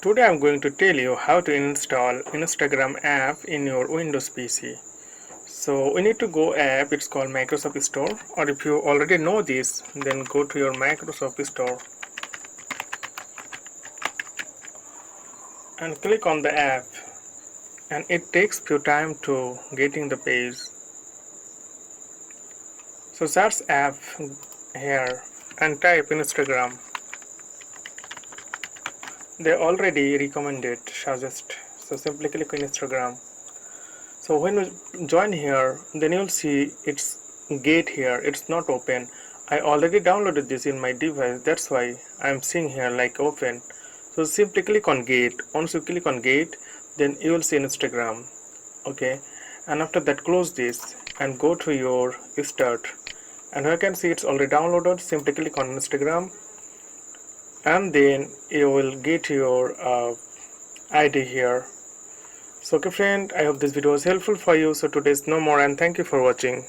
Today I'm going to tell you how to install Instagram app in your Windows PC. So we need to go app, it's called Microsoft Store, or if you already know this, then go to your Microsoft Store and click on the app, and it takes few time to getting the page. So search app here and type Instagram. They already recommended, suggest. So simply click on Instagram. So when you join here, then you'll see it's gate here, it's not open. I already downloaded this in my device, that's why I'm seeing here like open. So simply click on gate. Once you click on gate, then you will see Instagram. Okay, and after that close this and go to your start, and you can see it's already downloaded. Simply click on Instagram, and then you will get your ID here. So okay friend, I hope this video was helpful for you. So today's no more, and thank you for watching.